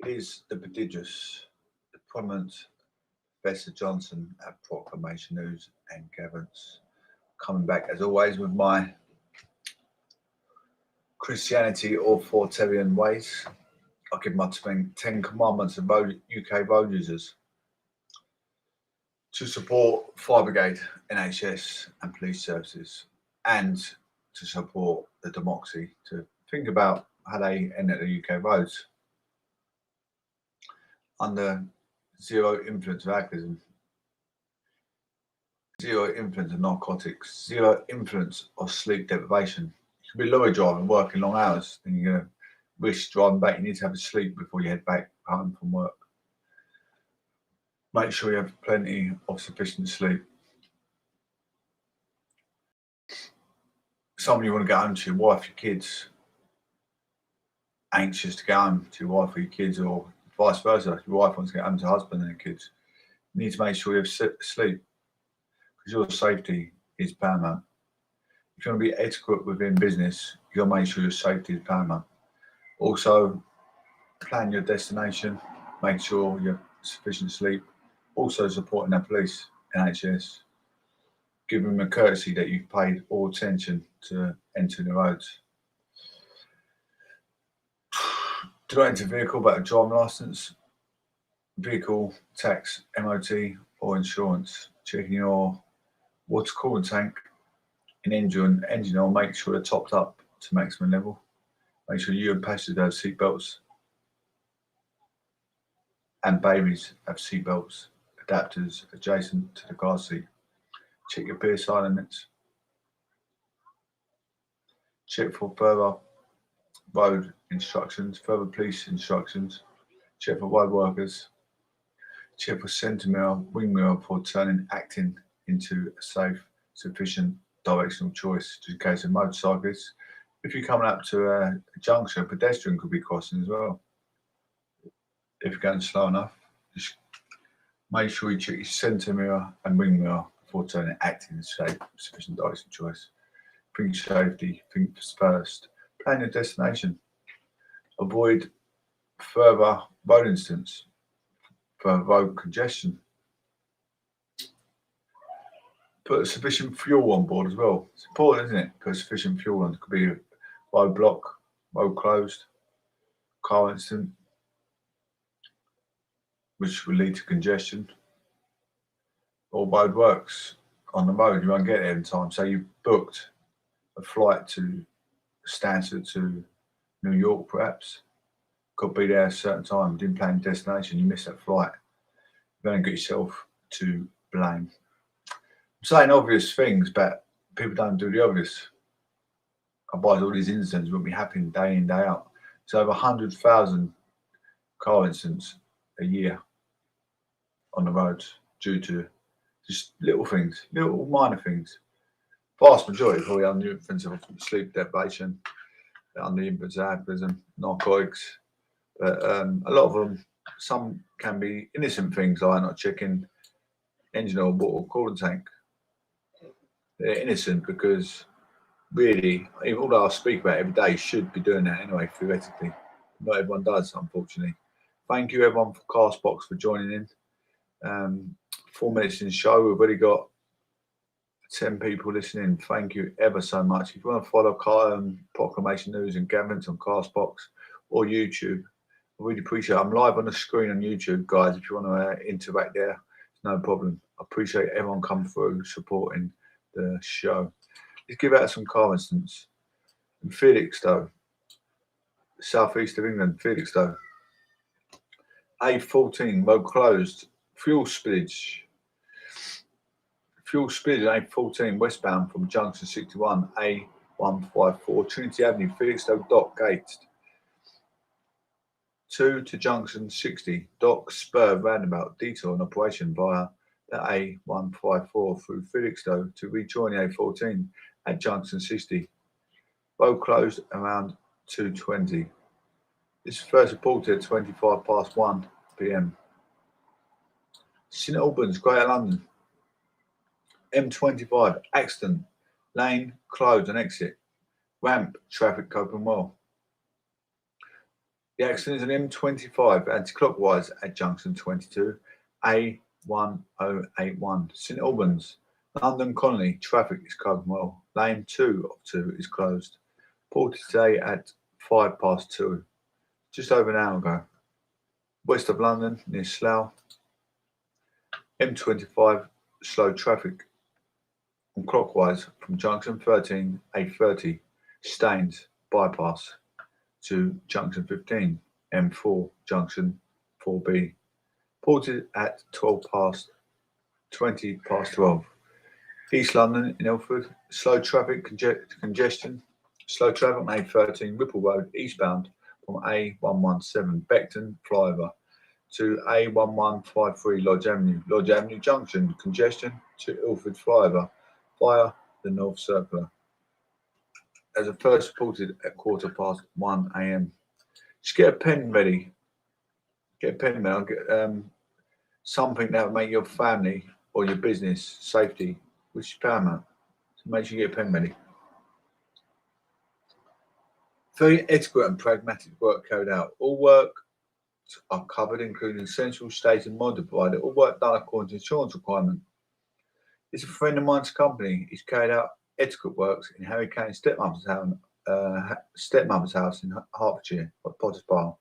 Is the prodigious, the prominent Professor Johnson at Proclamation News and Gatherence, coming back as always with my Christianity authoritarian ways. I'll give my 10 commandments of UK road users to support FIREBIRGADE, NHS and police services, and to support the democracy, to think about how they enter the UK roads under zero influence of alcoholism, zero influence of narcotics, zero influence of sleep deprivation. You can be lorry driving, working long hours, then you're going to risk driving back. You need to have a sleep before you head back home from work. Make sure you have plenty of sufficient sleep. Somebody you want to get home to your wife, your kids, anxious to get home to your wife or your kids, or vice versa. Your wife wants to get home to her husband and the kids. You need to make sure you have sleep, because your safety is paramount. If you want to be etiquette within business, you've got to make sure your safety is paramount. Also, plan your destination, make sure you have sufficient sleep. Also, supporting the police, NHS. Give them a courtesy that you've paid all attention to entering the roads. Do not enter a vehicle without a driving licence, vehicle, tax, MOT or insurance. Checking your water coolant tank and engine oil, make sure they're topped up to maximum level. Make sure you and passengers have seatbelts, and babies have seatbelts, adapters adjacent to the car seat. Check your PSI limits. Check for further road instructions, further police instructions. Check for road workers. Check for centre mirror, wing mirror for turning, acting into a safe, sufficient directional choice, just in case of motorcyclists. If you're coming up to a junction, a pedestrian could be crossing as well. If you're going slow enough, just make sure you check your centre mirror and wing mirror before turning, acting as safe, sufficient directional choice. Think safety, think first. Plan your destination. Avoid further road incidents, further road congestion. Put sufficient fuel on board as well. It's important, isn't it? Put sufficient fuel on. It could be a road block, road closed, car incident, which will lead to congestion, or road works on the road. You won't get there in time. So you booked a flight to Stansted to New York, perhaps. Could be there at a certain time. Didn't plan your destination. You missed that flight. You're going to get yourself to blame. I'm saying obvious things, but people don't do the obvious. Otherwise, all these incidents will be happening day in, day out. So over 100,000 car incidents a year on the roads due to just little things, little minor things. Vast majority probably under the influence of sleep deprivation, under the influence of alcoholism, narcotics. But a lot of them, some can be innocent things like not checking engine oil, water, coolant tank. They're innocent because really, although I speak about it every day, should be doing that anyway, theoretically. Not everyone does, unfortunately. Thank you, everyone, for Castbox for joining in. 4 minutes in the show, we've already got 10 people listening. Thank you ever so much. If you want to follow Proclamation News and Gatherence on Castbox or YouTube, I really appreciate it. I'm live on the screen on YouTube, guys. If you want to interact there, it's no problem. I appreciate everyone coming through, supporting the show. Let's give out some car incidents. In Felixstowe, southeast of England, Felixstowe. A14, road closed. Fuel spillage. Fuel spillage at A14, westbound from junction 61, A154, Trinity Avenue, Felixstowe Dock Gate. 2 to junction 60, Dock Spur roundabout, detour and operation via the A154 through Felixstowe to rejoin the A14 at junction 60. Road closed around 2:20. This is first reported at 1 p.m. St Albans, Greater London. M25, accident, lane closed and exit. Ramp, traffic coping well. The accident is an M25 anti-clockwise at junction 22, A1081, St Albans, London Colony. Traffic is coping well. Lane 2 of 2 is closed. Ported today at 2:05, just over an hour ago. West of London, near Slough. M25, slow traffic on clockwise from junction 13, A30, Staines bypass to junction 15, M4, junction 4B. Ported at 20:12. East London in Ilford, slow traffic congestion. Slow traffic on A13, Whipple Road, eastbound from A117, Beckton flyover to A1153, Lodge Avenue. Lodge Avenue junction, congestion to Ilford flyover via the North Circular. As a first reported at 1:15 a.m. Just get a pen ready. Get a pen ready. I'll get something that will make your family or your business safety, which is paramount. So make sure you get a pen ready. Very etiquette and pragmatic work carried out. All work are covered, including essential, state and mod provided. All work done according to insurance requirement. It's a friend of mine's company. He's carried out etiquette works in Harry Kane's stepmother's house in Hertfordshire, Potter's Bar.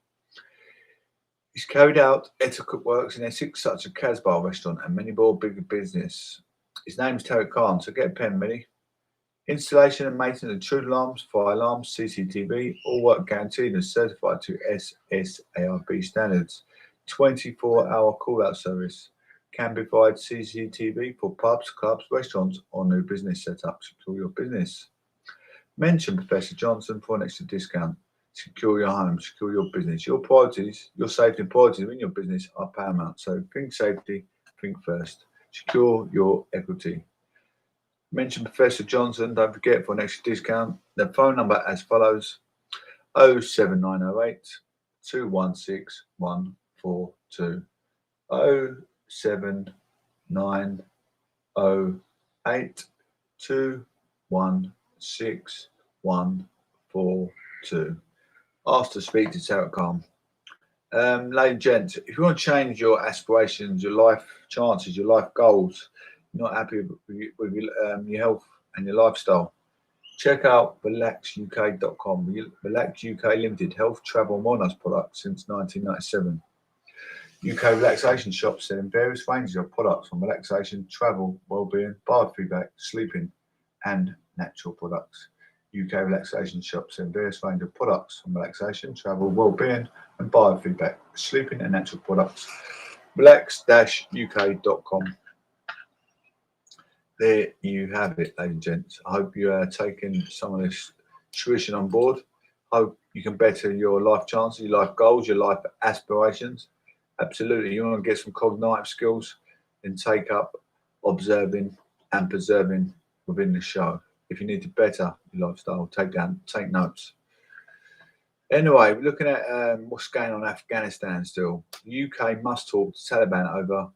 He's carried out etiquette works in Essex, such as Casbah restaurant and many more bigger business. His name is Terry Khan, so get a pen ready. Installation and maintenance of intrude alarms, fire alarms, CCTV, all work guaranteed and certified to SSARB standards. 24-hour call-out service. Can provide CCTV for pubs, clubs, restaurants, or new business setups. Secure your business. Mention Professor Johnson for an extra discount. Secure your home, secure your business. Your priorities, your safety and priorities in your business are paramount. So think safety, think first. Secure your equity. Mention Professor Johnson, don't forget, for an extra discount. The phone number as follows: 07908 216 142. 07908 216 142. Asked to speak to Sarah Khan. Ladies and gents, if you want to change your aspirations, your life chances, your life goals, you're not happy with your health and your lifestyle, check out relaxuk.com. Relax UK Limited, health, travel and wellness products since 1997. UK relaxation shops selling various ranges of products from relaxation, travel, wellbeing, biofeedback, sleeping and natural products. UK relaxation shops selling various range of products from relaxation, travel, wellbeing and biofeedback, sleeping and natural products. Relax-uk.com. There you have it, ladies and gents. I hope you are taking some of this tuition on board. Hope you can better your life chances, your life goals, your life aspirations. Absolutely. You want to get some cognitive skills, then take up observing and preserving within the show. If you need to better your lifestyle, take notes. Anyway, we're looking at what's going on in Afghanistan still. The UK must talk to Taliban over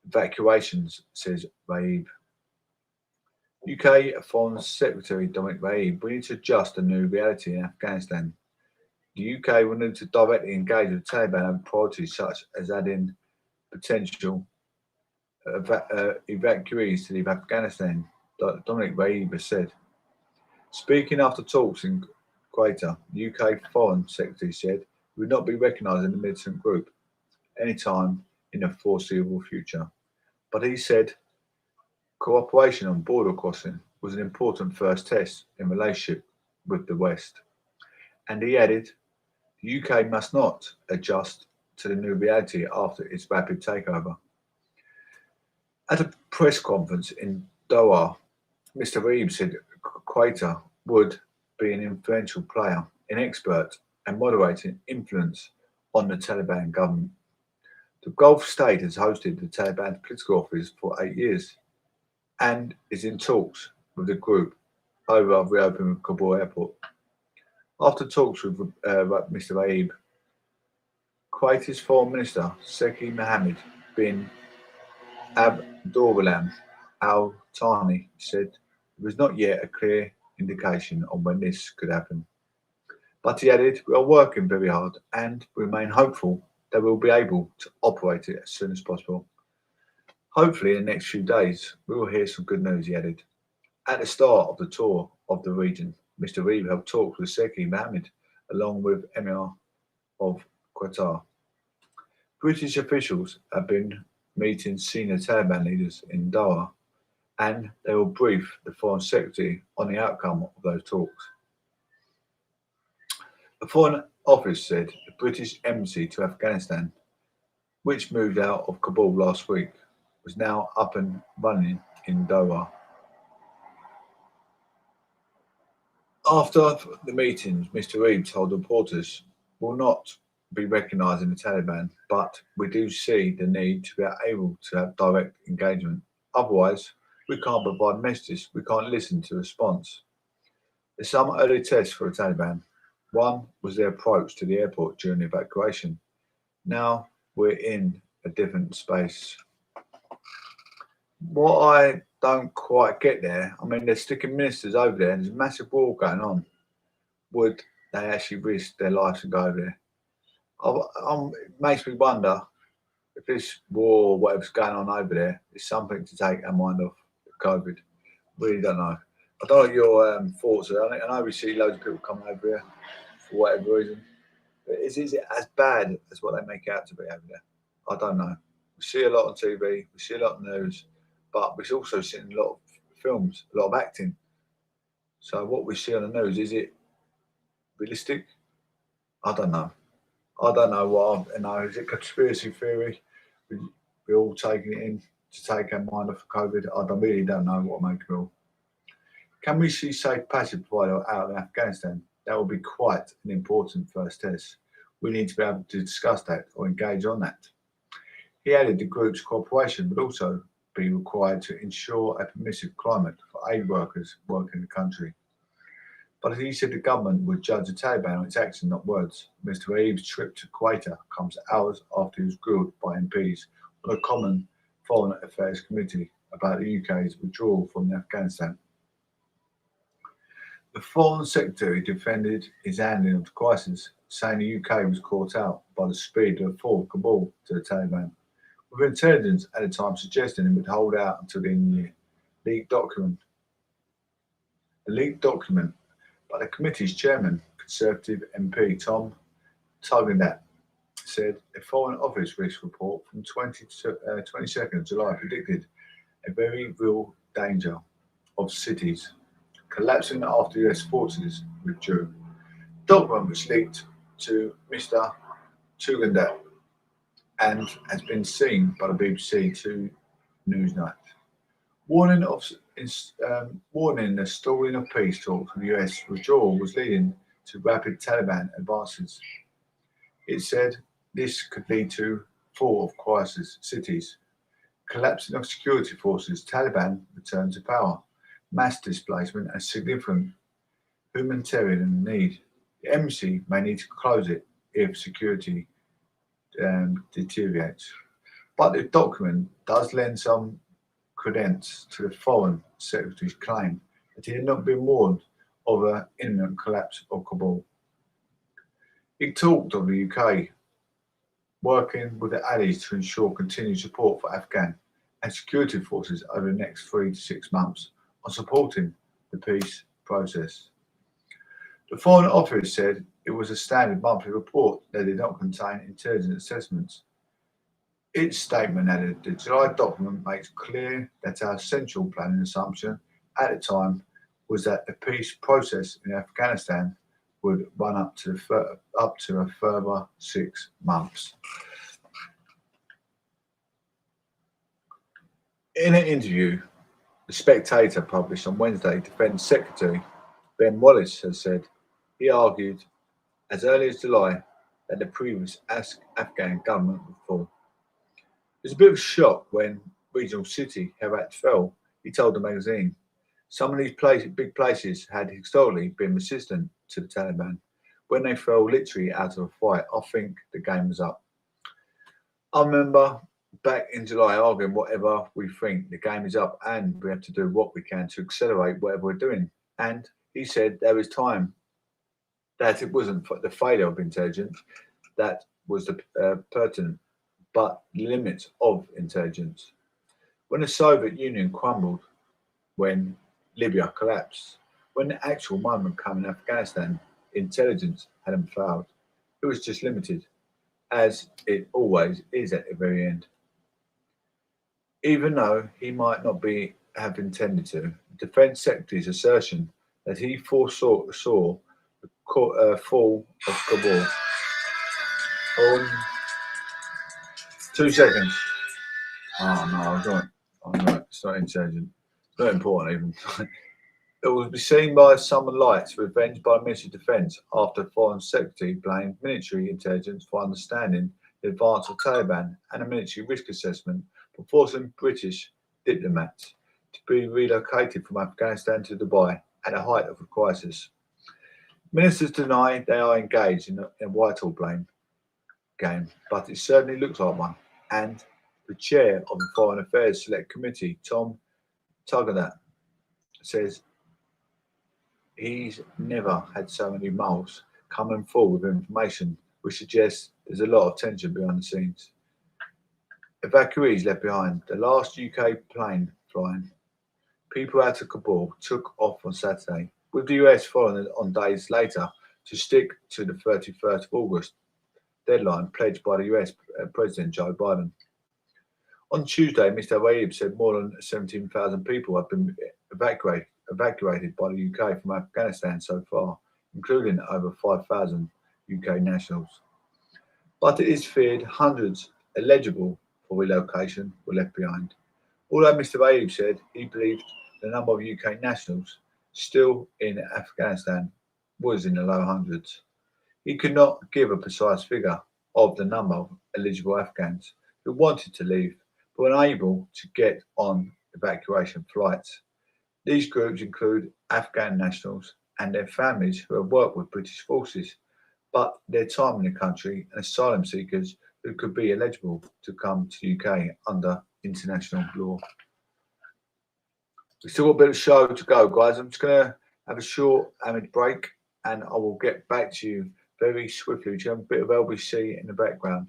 evacuations, says Raib. UK Foreign Secretary Dominic Raab, we need to adjust a new reality in Afghanistan. The UK will need to directly engage with the Taliban on priorities such as adding potential evacuees to leave Afghanistan, Dominic Raab has said. Speaking after talks in Quetta, the UK Foreign Secretary said he would not be recognised in the militant group anytime in the foreseeable future. But he said cooperation on border crossing was an important first test in relationship with the West. And he added, the UK must not adjust to the new reality after its rapid takeover. At a press conference in Doha, Mr. Raab said Quetta would be an influential player, an expert and moderating influence on the Taliban government. The Gulf state has hosted the Taliban political office for 8 years and is in talks with the group over reopening Kabul airport. After talks with Mr. Raab, Kuwait's Foreign Minister Sheikh Mohammed bin Abdulrahman Al Thani said there was not yet a clear indication on when this could happen. But he added, we are working very hard and remain hopeful that we'll be able to operate it as soon as possible. Hopefully in the next few days, we will hear some good news, he added. At the start of the tour of the region, Mr. Reeve held talks with Sheikh Mohammed along with Emir of Qatar. British officials have been meeting senior Taliban leaders in Doha, and they will brief the Foreign Secretary on the outcome of those talks. The Foreign Office said the British embassy to Afghanistan, which moved out of Kabul last week, was now up and running in Doha. After the meetings, Mr. Reeve told reporters, "Will not be recognising the Taliban, but we do see the need to be able to have direct engagement. Otherwise, we can't provide messages, we can't listen to response." There's some early tests for the Taliban. One was their approach to the airport during the evacuation. Now we're in a different space. What I don't quite get there, I mean, they're sticking ministers over there and there's a massive war going on. Would they actually risk their lives and go over there? It makes me wonder if this war or whatever's going on over there is something to take our mind off COVID. Really don't know. I don't know what your thoughts are. I know we see loads of people coming over here for whatever reason. But is it as bad as what they make out to be over there? I don't know. We see a lot on TV, we see a lot on news, but we're also seeing a lot of films, a lot of acting. So what we see on the news, is it realistic? I don't know. I don't know what I know. Is it conspiracy theory? We're all taking it in to take our mind off of COVID. I really don't know what make it all. Can we see safe passage provided out of Afghanistan? That will be quite an important first test. We need to be able to discuss that or engage on that. He added the group's cooperation would also be required to ensure a permissive climate for aid workers working in the country. But he said the government would judge the Taliban on its actions, not words. Mr. Reeve's trip to Quetta comes hours after he was grilled by MPs on a common Foreign Affairs Committee about the UK's withdrawal from Afghanistan. The Foreign Secretary defended his handling of the crisis, saying the UK was caught out by the speed of the fall of Kabul to the Taliban, with intelligence at the time suggesting it would hold out until the end of the year. A leaked document by the committee's chairman, Conservative MP Tom Tugendhat, said a Foreign Office risk report from 22nd of July predicted a very real danger of cities collapsing after US forces withdrew. The document was leaked to Mr. Tugendhat and has been seen by the BBC Two Newsnight, warning the stalling of peace talks with the US withdrawal was leading to rapid Taliban advances. It said this could lead to fall of crisis cities, collapsing of security forces, Taliban return to power, mass displacement and significant humanitarian need. The embassy may need to close it if security deteriorates. But the document does lend some credence to the Foreign Secretary's claim that he had not been warned of an imminent collapse of Kabul. He talked of the UK working with the allies to ensure continued support for Afghan and security forces over the next 3 to 6 months on supporting the peace process. The Foreign Office said it was a standard monthly report that did not contain intelligence assessments. Its statement added the July document makes clear that our central planning assumption at the time was that the peace process in Afghanistan would run up to a further 6 months. In an interview The Spectator published on Wednesday, Defence Secretary Ben Wallace has said he argued as early as July that the previous Afghan government would fall. It was a bit of a shock when regional city Herat fell, he told the magazine. Some of these big places had historically been resistant to the Taliban. When they fell literally out of a fight, I think the game was up. I remember back in July arguing whatever we think, the game is up and we have to do what we can to accelerate whatever we're doing. And he said there is time that it wasn't the failure of intelligence that was the pertinent, but limits of intelligence. When the Soviet Union crumbled, when Libya collapsed, when the actual moment came in Afghanistan, intelligence hadn't failed. It was just limited, as it always is at the very end. Even though he might not have intended to, the Defence Secretary's assertion that he foresaw the fall of Kabul. 2 seconds. Oh no, I was right. I'm right. It's not intelligent. It's not important even. It will be seen by summer lights revenge by the Ministry of Defence after the Foreign Secretary blamed military intelligence for understanding the advance of Taliban and a military risk assessment for forcing British diplomats to be relocated from Afghanistan to Dubai at the height of the crisis. Ministers deny they are engaged in a Whitehall blame game, but it certainly looks like one. And the chair of the Foreign Affairs Select Committee, Tom Tuggadat, says he's never had so many moles coming forward with information which suggests there's a lot of tension behind the scenes. Evacuees left behind. The last UK plane flying people out of Kabul took off on Saturday, with the US following on days later to stick to the 31st of August deadline pledged by the US President Joe Biden. On Tuesday, Mr. Waib said more than 17,000 people have been evacuated by the UK from Afghanistan so far, including over 5,000 UK nationals. But it is feared hundreds eligible for relocation were left behind. Although Mr. Waib said he believed the number of UK nationals still in Afghanistan was in the low hundreds, he could not give a precise figure of the number of eligible Afghans who wanted to leave but were unable to get on evacuation flights. These groups include Afghan nationals and their families who have worked with British forces, but their time in the country, and asylum seekers who could be eligible to come to the UK under international law. We've still got a bit of show to go, guys. I'm just going to have a short break and I will get back to you very swiftly. We have a bit of LBC in the background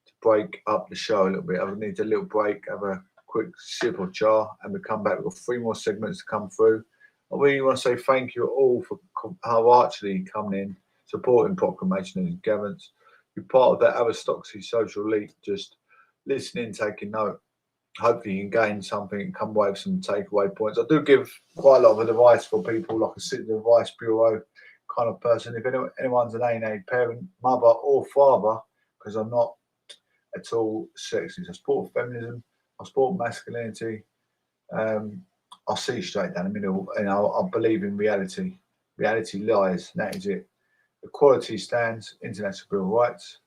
to break up the show a little bit. I need a little break, have a quick sip of jar, and we come back. We've got 3 more segments to come through. I really want to say thank you all for wholeheartedly coming in, supporting Proclamation and Gatherence. You're part of that aristocracy social elite, just listening, taking note. Hopefully you can gain something, come away with some takeaway points. I do give quite a lot of advice for people, like a citizen advice bureau kind of person. If anyone's an A&A parent, mother or father, because I'm not at all sexist. I support feminism, I support masculinity. I see straight down the middle, and I believe in reality. Reality lies, and that is it. Equality stands, international bill of rights,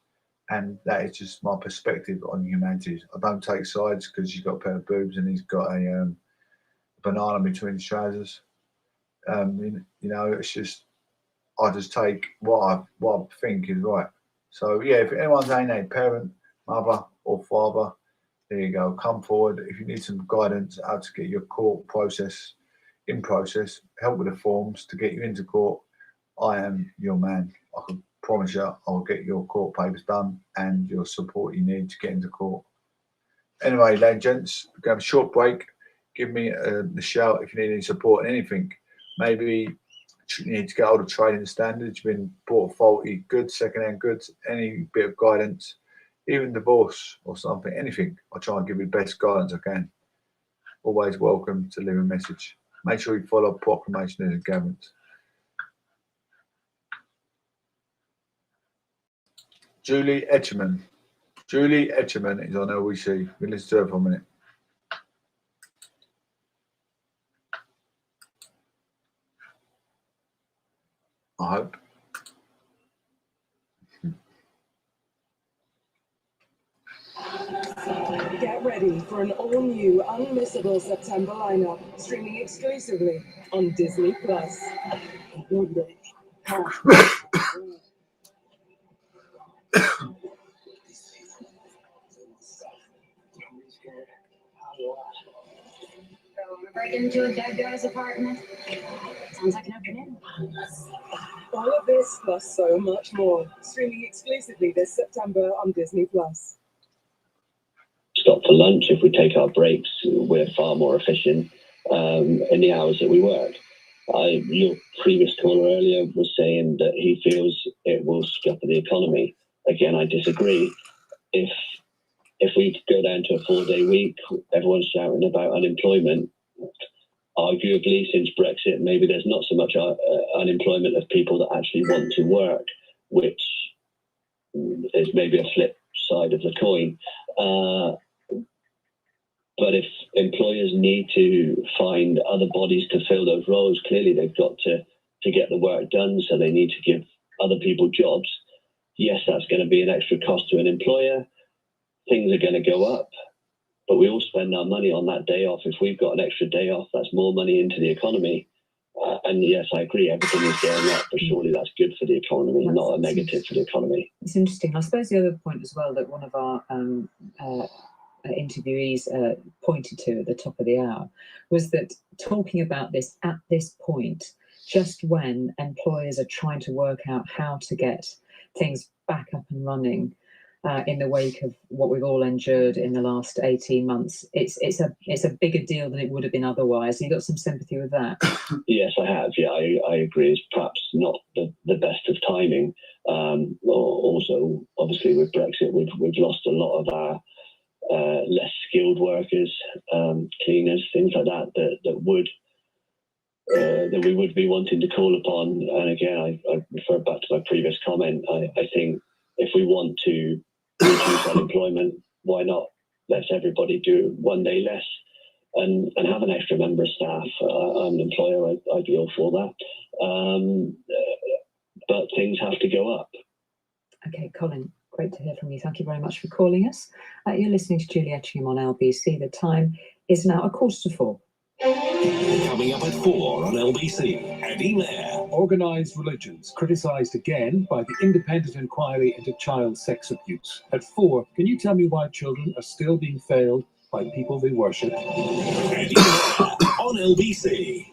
and that is just my perspective on humanity. I don't take sides because you've got a pair of boobs and he's got a banana between his trousers. It's just I just take what I think is right. So yeah, if anyone's a parent, mother or father, there you go. Come forward if you need some guidance how to get your court process in process, help with the forms to get you into court. I am your man. I can promise you I'll get your court papers done and your support you need to get into court. Anyway, ladies and gents, we're going to have a short break. Give me a shout if you need any support in anything. Maybe you need to get hold of trading standards. You've been bought faulty goods, second-hand goods, any bit of guidance, even divorce or something, anything. I'll try and give you the best guidance I can. Always welcome to leave a message. Make sure you follow Proclamation and Gatherence. Julie Etcherman. Julie Etcherman is on LBC. We'll listen to her for a minute. I hope. Get ready for an all-new, unmissable September lineup, streaming exclusively on Disney+. Break into a dead guy's apartment. Sounds like an open end. All of this plus so much more, streaming exclusively this September on Disney+. Stop for lunch. If we take our breaks, we're far more efficient in the hours that we work. Your previous caller earlier was saying that he feels it will scupper the economy. Again, I disagree. If we go down to a 4-day week, everyone's shouting about unemployment. Arguably, since Brexit, maybe there's not so much unemployment of people that actually want to work, which is maybe a flip side of the coin. But if employers need to find other bodies to fill those roles, clearly they've got to get the work done, so they need to give other people jobs. Yes, that's going to be an extra cost to an employer. Things are going to go up, but we all spend our money on that day off. If we've got an extra day off, that's more money into the economy. And yes, I agree, everything is going up, but surely that's good for the economy, not a negative for the economy. It's interesting. I suppose the other point as well that one of our interviewees pointed to at the top of the hour was that talking about this at this point, just when employers are trying to work out how to get things back up and running in the wake of what we've all endured in the last 18 months, it's a bigger deal than it would have been otherwise. You got some sympathy with that? Yes, I have. Yeah, I agree. It's perhaps not the best of timing. Also, obviously, with Brexit, we've lost a lot of our less skilled workers, cleaners, things like that we would be wanting to call upon. And again, I refer back to my previous comment. I think if we want to reduce unemployment, why not? Let's everybody do 1 day less and have an extra member of staff. I'm an employer, I'd be all for that. But things have to go up. Okay, Colin, great to hear from you. Thank you very much for calling us. You're listening to Julie Etchingham on LBC. The time is now 4:45. Coming up at 4 on LBC, Eddie Mayer. Organised religions criticised again by the independent inquiry into child sex abuse. At 4, can you tell me why children are still being failed by people they worship? Eddie Mayer on LBC.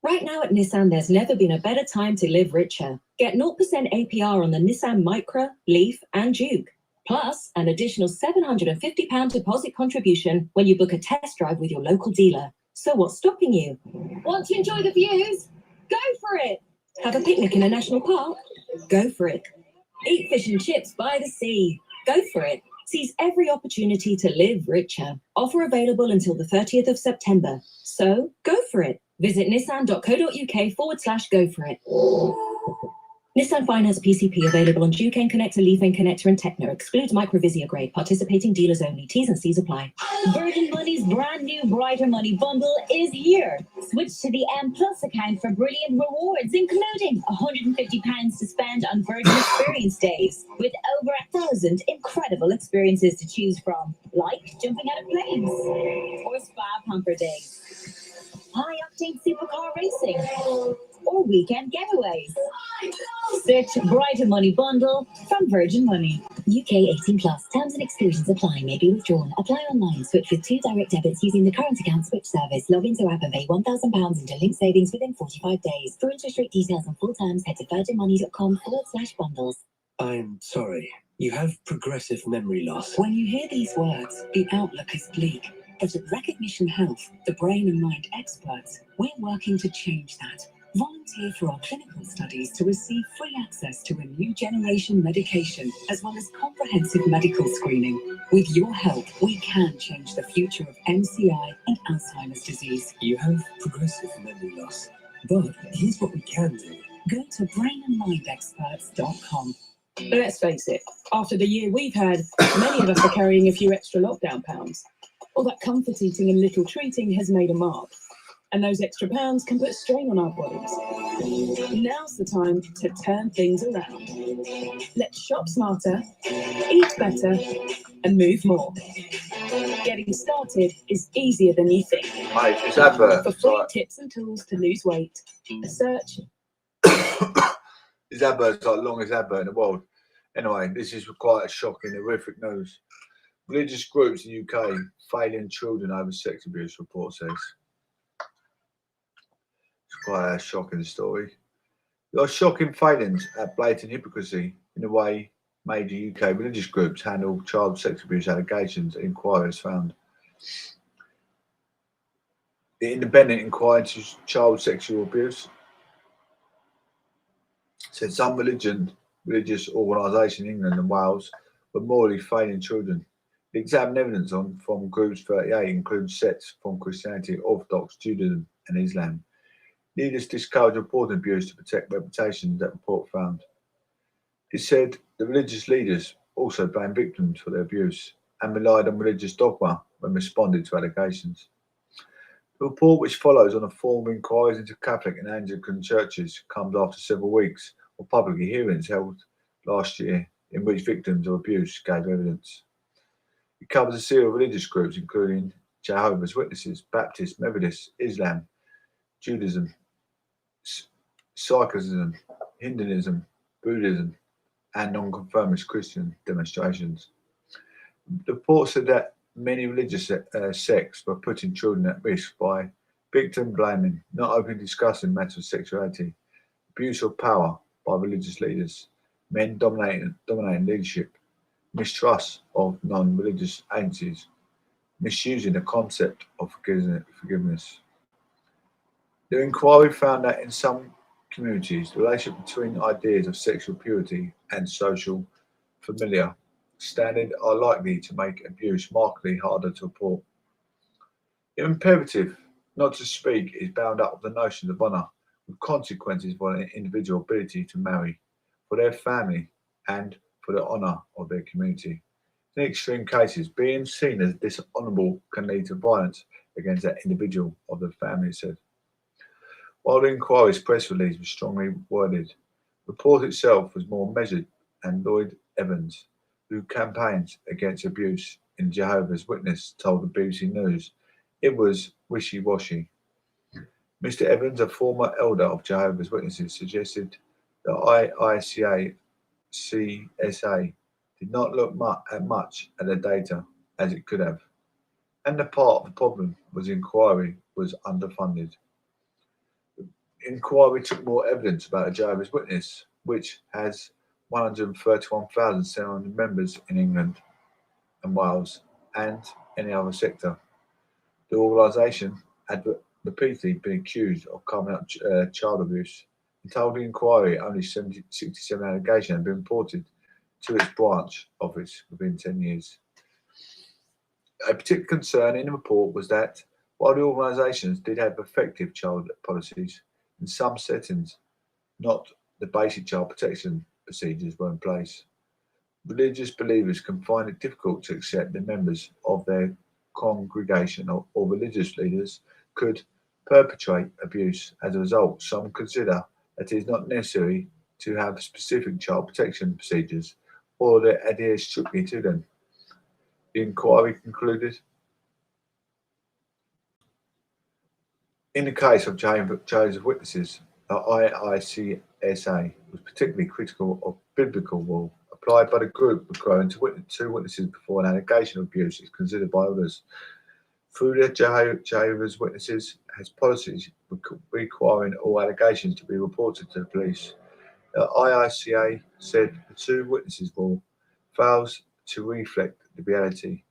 Right now at Nissan, there's never been a better time to live richer. Get 0% APR on the Nissan Micra, Leaf and Duke. Plus, an additional £750 deposit contribution when you book a test drive with your local dealer. So what's stopping you? Want to enjoy the views? Go for it! Have a picnic in a national park? Go for it. Eat fish and chips by the sea? Go for it. Seize every opportunity to live richer. Offer available until the 30th of September. So, go for it. Visit nissan.co.uk/go for it. Nissan Finance PCP available on Duke N Connector, Leaf N Connector and Techno. Excludes Microvisia grade. Participating dealers only. T's and C's apply. Virgin Money's brand new Brighter Money bundle is here. Switch to the M Plus account for brilliant rewards, including £150 to spend on Virgin Experience Days, with over 1,000 incredible experiences to choose from, like jumping out of planes or spa pumper days, high-octane supercar racing, or weekend getaways. Search Brighter Money bundle from Virgin Money. UK 18 plus. Terms and exclusions apply. May be withdrawn. Apply online. Switch with 2 direct debits using the current account switch service. Log into app and pay £1,000 into linked savings within 45 days. For interest rate details and full terms, head to virginmoney.com/bundles. I'm sorry. You have progressive memory loss. When you hear these words, the outlook is bleak. But at Recognition Health, the brain and mind experts, we're working to change that. Volunteer for our clinical studies to receive free access to a new generation medication, as well as comprehensive medical screening. With your help, we can change the future of MCI and Alzheimer's disease. You have progressive memory loss. But here's what we can do. Go to brainandmindexperts.com. Let's face it, after the year we've had, many of us are carrying a few extra lockdown pounds. All that comfort eating and little treating has made a mark. And those extra pounds can put strain on our bodies. Now's the time to turn things around. Let's shop smarter, eat better, and move more. Getting started is easier than you think. Mate, it's advert. For free tips and tools to lose weight, search. This advert's like the longest advert in the world. Anyway, this is quite a shocking, horrific news. Religious groups in the UK failing children over sex abuse, report says. Quite a shocking story. There are shocking failings at blatant hypocrisy in the way major UK religious groups handle child sex abuse allegations, inquiries found. The Independent Inquiry into Child Sexual Abuse said some religious organisations in England and Wales were morally failing children. The examined evidence from groups 38 includes sects from Christianity, Orthodox, Judaism and Islam. Leaders discouraged reporting abuse to protect reputations, that report found. It said the religious leaders also blamed victims for their abuse and relied on religious dogma when responding to allegations. The report, which follows on a form of inquiries into Catholic and Anglican churches, comes after several weeks of public hearings held last year in which victims of abuse gave evidence. It covers a series of religious groups including Jehovah's Witnesses, Baptists, Methodists, Islam, Judaism, Sikhism, Hinduism, Buddhism, and non-conformist Christian demonstrations. The report said that many religious sects were putting children at risk by victim blaming, not openly discussing matters of sexuality, abuse of power by religious leaders, men dominating leadership, mistrust of non-religious agencies, misusing the concept of forgiveness. The inquiry found that in some communities, the relationship between ideas of sexual purity and social familiar standard are likely to make abuse markedly harder to report. The imperative not to speak is bound up with the notion of honour, with consequences for an individual's ability to marry, for their family, and for the honour of their community. In extreme cases, being seen as dishonourable can lead to violence against that individual or the family, it said. While the inquiry's press release was strongly worded, the report itself was more measured, and Lloyd Evans, who campaigns against abuse in Jehovah's Witness, told the BBC News it was wishy-washy. Mr. Evans, a former elder of Jehovah's Witnesses, suggested the IICA-CSA did not look much at the data as it could have, and the part of the problem was the inquiry was underfunded. The inquiry took more evidence about Jehovah's Witness, which has 131,700 members in England and Wales and any other sector. The organisation had repeatedly been accused of covering up child abuse and told the inquiry only 67 allegations had been reported to its branch office within 10 years. A particular concern in the report was that while the organisations did have effective child policies, in some settings, not the basic child protection procedures were in place. Religious believers can find it difficult to accept the members of their congregation or religious leaders could perpetrate abuse. As a result, some consider that it is not necessary to have specific child protection procedures or to adhere strictly to them. The inquiry concluded, in the case of Jehovah's Witnesses, the IICSA was particularly critical of biblical rule applied by the group requiring two witnesses before an allegation of abuse is considered by others. Through the Jehovah's Witnesses has policies requiring all allegations to be reported to the police. The IICA said the two witnesses rule fails to reflect the reality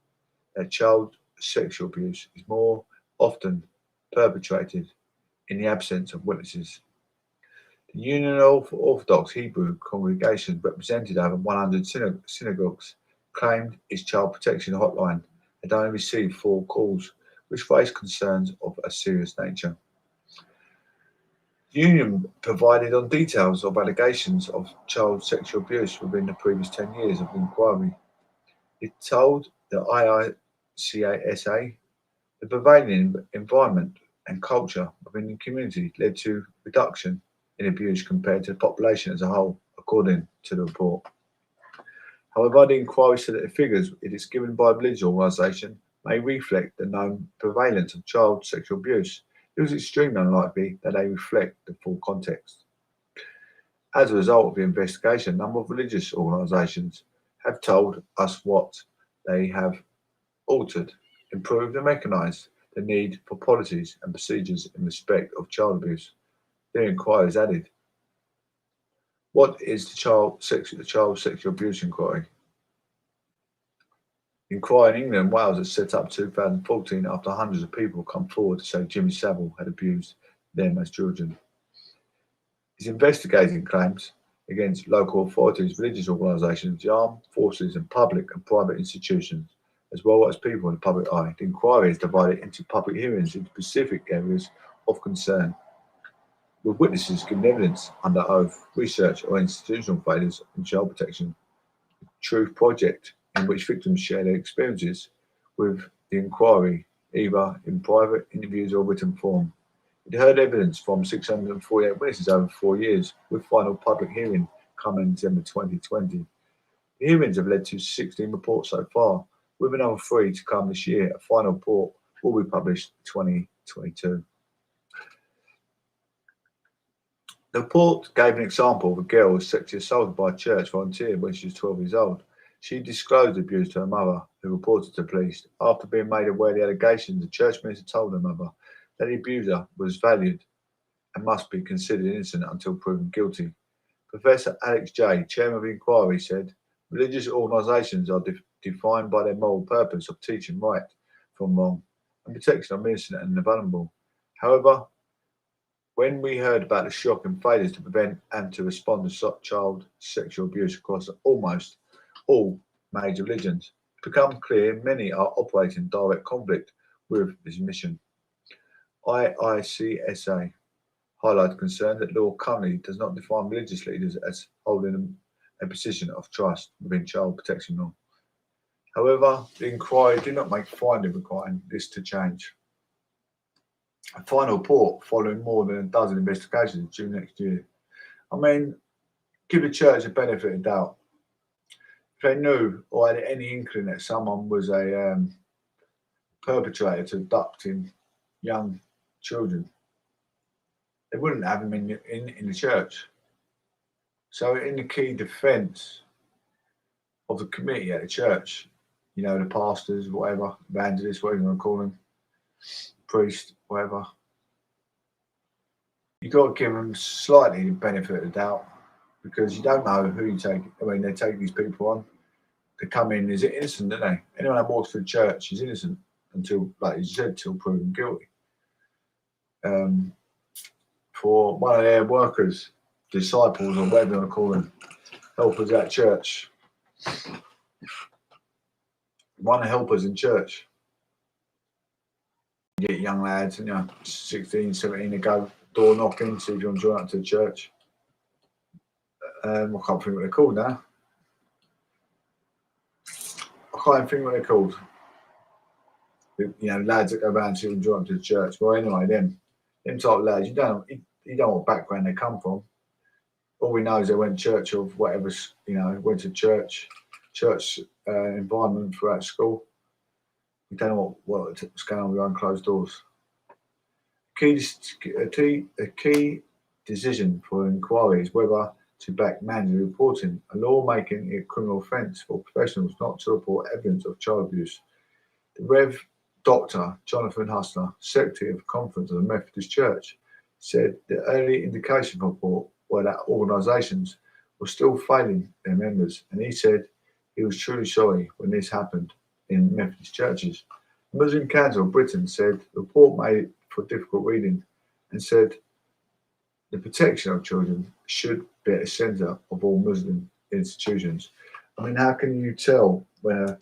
that child sexual abuse is more often perpetrated in the absence of witnesses. The Union of Orthodox Hebrew congregations represented over 100 synagogues claimed its child protection hotline had only received 4 calls, which raised concerns of a serious nature. The Union provided on details of allegations of child sexual abuse within the previous 10 years of the inquiry. It told the IICSA the prevailing environment and culture within the community led to reduction in abuse compared to the population as a whole, according to the report. However, the inquiry said that the figures it is given by a religious organisation may reflect the known prevalence of child sexual abuse. It was extremely unlikely that they reflect the full context. As a result of the investigation, a number of religious organisations have told us what they have altered, improved and recognised the need for policies and procedures in respect of child abuse. The inquiry has added, What is the child sexual abuse inquiry? The inquiry in England and Wales was set up in 2014 after hundreds of people come forward to say Jimmy Savile had abused them as children. It's investigating claims against local authorities, religious organisations, the armed forces and public and private institutions, as well as people in the public eye. The inquiry is divided into public hearings in specific areas of concern, with witnesses giving evidence under oath, research or institutional failures in child protection. The Truth Project, in which victims share their experiences with the inquiry, either in private interviews or written form. It heard evidence from 648 witnesses over 4 years, with final public hearing coming in December 2020. The hearings have led to 16 reports so far, with another 3 to come this year. A final report will be published in 2022. The report gave an example of a girl who was sexually assaulted by a church volunteer when she was 12 years old. She disclosed abuse to her mother, who reported to police. After being made aware of the allegations, the church minister told her mother that the abuser was valued and must be considered innocent until proven guilty. Professor Alex J., chairman of the inquiry, said religious organisations are defined by their moral purpose of teaching right from wrong and protection of innocent and the vulnerable. However, when we heard about the shock and failures to prevent and to respond to child sexual abuse across almost all major religions, it became clear many are operating in direct conflict with this mission. IICSA highlighted concern that law currently does not define religious leaders as holding a position of trust within child protection law. However, the inquiry did not make findings requiring this to change. A final report following more than a dozen investigations due next year. I mean, give the church a benefit of doubt. If they knew or had any inkling that someone was a perpetrator to abducting young children, they wouldn't have him in the church. So in the key defence of the committee at the church, you know, the pastors, whatever, evangelists, whatever you want to call them, priest, whatever, you got to give them slightly the benefit of the doubt, because you don't know who you take. I mean, they take these people on, they come in as innocent, don't they? Anyone that walks through church is innocent until, like you said, until proven guilty. For one of their workers, disciples, or whatever you want to call them, helpers at church, one of the helpers in church, you get young lads, and 16, 17, they go door knocking, see if you want to join up to the church. I can't think what they're called now. I can't even think what they're called. Lads that go around, see if you join up to the church. Well, anyway, them type of lads, you don't know what background they come from. All we know is they went to church or whatever, went to church environment throughout school. We don't know what's going on behind closed doors. A key decision for an inquiry is whether to back mandatory reporting, a law making it a criminal offence for professionals not to report evidence of child abuse. The Rev. Dr. Jonathan Hustler, Secretary of the Conference of the Methodist Church, said the early indication report were that organisations were still failing their members, and he said he was truly sorry when this happened in Methodist churches. The Muslim Council of Britain said the report made it for difficult reading and said the protection of children should be at the centre of all Muslim institutions. I mean, how can you tell when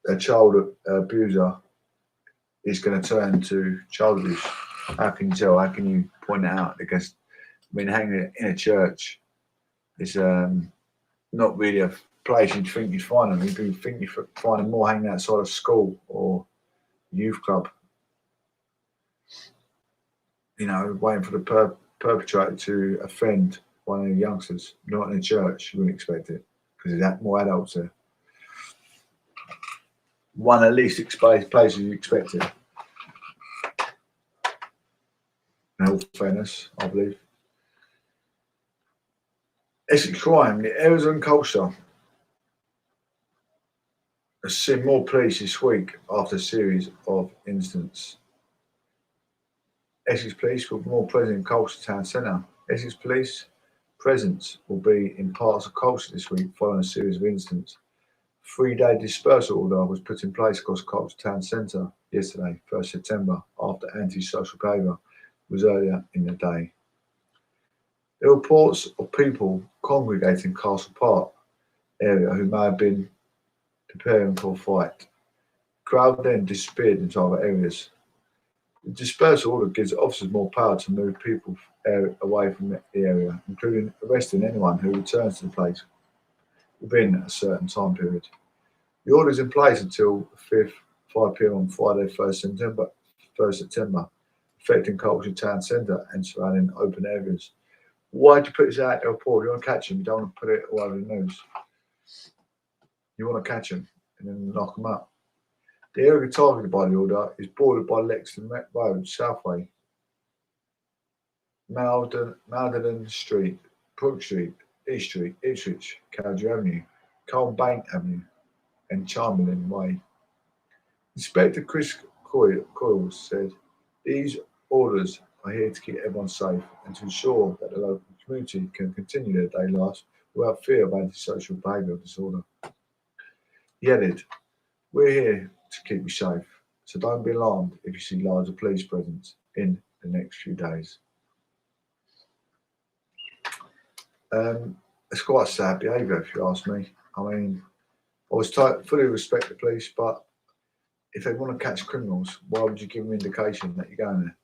a child abuser is going to turn to child abuse? How can you tell? How can you point it out? Because, I mean, hanging in a church is not really a place you'd think you'd find them. You'd think you'd find them more hanging outside of school or youth club, waiting for the perpetrator to offend one of the youngsters. Not in a church, you wouldn't expect it, because there's more adults there. One of the least exposed places you expect it. In all fairness, I believe. Essex crime, the areas and culture has seen more police this week after a series of incidents. Essex police were more present in Colchester town centre. Essex police Presence will be in parts of Colchester this week following a series of incidents. A 3-day dispersal order was put in place across Colchester town centre yesterday, 1st September, after anti-social behaviour was earlier in the day. There were reports of people congregating in Castle Park area who may have been preparing for a fight. The crowd then disappeared into other areas. The dispersal order gives officers more power to move people away from the area, including arresting anyone who returns to the place within a certain time period. The order is in place until 5 p.m. on Friday, 1st September, affecting Colchester town centre and surrounding open areas. Why do you put this out in the report? You want to catch them, you don't want to put it all over the news. You want to catch them and then knock them up. The area targeted by the order is bordered by Lexington Road, Southway, Malden Street, Brook Street, East Street, Ipswich, Cowdery Avenue, Colbank Avenue, and Chamberlain Way. Inspector Chris Coyle said, "These orders are here to keep everyone safe and to ensure that the local community can continue their daily lives without fear of antisocial behaviour disorder." He added, "We're here to keep you safe, so don't be alarmed if you see larger police presence in the next few days." It's quite sad behaviour, if you ask me. I mean, I was fully respect the police, but if they want to catch criminals, why would you give them indication that you're going there?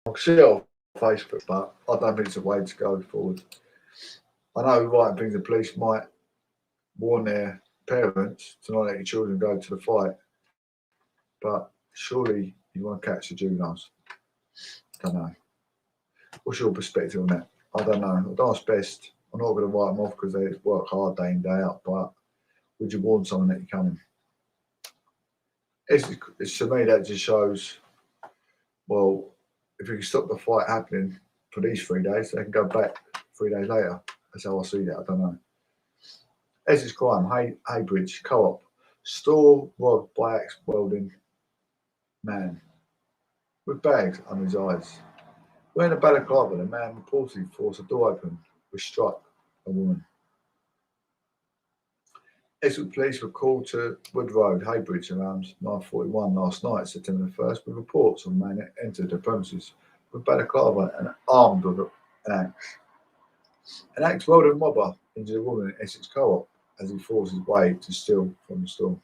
I'll see it on Facebook, but I don't think it's a way to go forward. I know writing things the police might warn their parents to not let your children go to the fight, but surely you want to catch the juveniles. I don't know. What's your perspective on that? I don't know. I don't best. I'm not going to write them off because they work hard day in, day out, but would you warn someone that you're coming? It's to me, that just shows, well, if you can stop the fight happening for these 3 days, they can go back 3 days later. That's how I see that. I don't know. Essex crime, Haybridge Co-op, store robbed by axe welding man with bags under his eyes. Wearing a balaclava, the man reportedly forced a door open, which struck a woman. Essex police were called to Wood Road, Haybridge, around 9:41 last night, September 1st, with reports of a man that entered the premises with balaclava and armed with an axe. An axe welding robber injured a woman in Essex Co-op as he forced his way to steal from the store.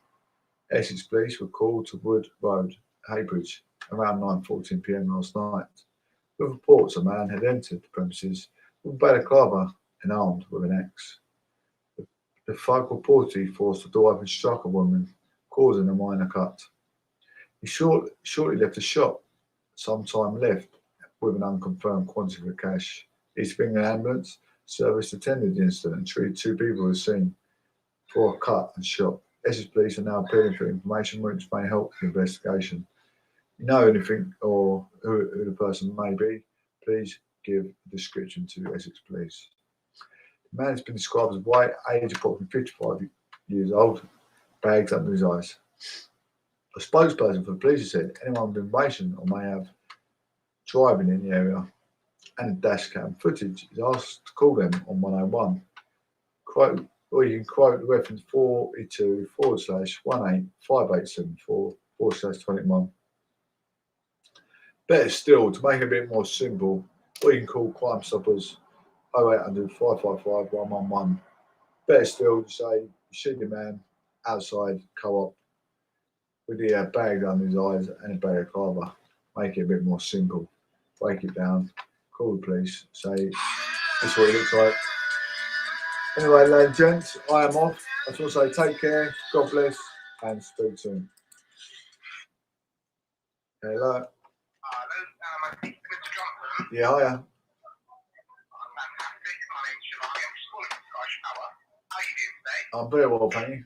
Essex police were called to Wood Road, Haybridge, around 9:14 p.m. last night, with reports a man had entered the premises with balaclava and armed with an axe. The folk reportedly forced the door open and struck a woman, causing a minor cut. He shortly left the shop, sometime left with an unconfirmed quantity of cash. He's been an ambulance service attended the incident and treated 2 people who were seen for a cut and shot. Essex police are now appealing for information which may help the investigation. If you know anything or who the person may be, please give a description to Essex police. The man has been described as white, age approximately 55 years old, bags under his eyes. A spokesperson for the police said anyone with information or may have driving in the area and dash cam footage is asked to call them on 101. Or you can quote the reference 482/18587//21. Better still, to make it a bit more simple, or you can call Crime Stoppers 0800 555 111. Better still, to say you see the man outside Co-op with the bag under his eyes and a balaclava. Make it a bit more simple. Break it down. Call the police. Say, this is what it looks like. Anyway, ladies and gents, I am off. I just want to say take care, God bless, and speak soon. Hello. Yeah, hiya. I'm very well, thank you.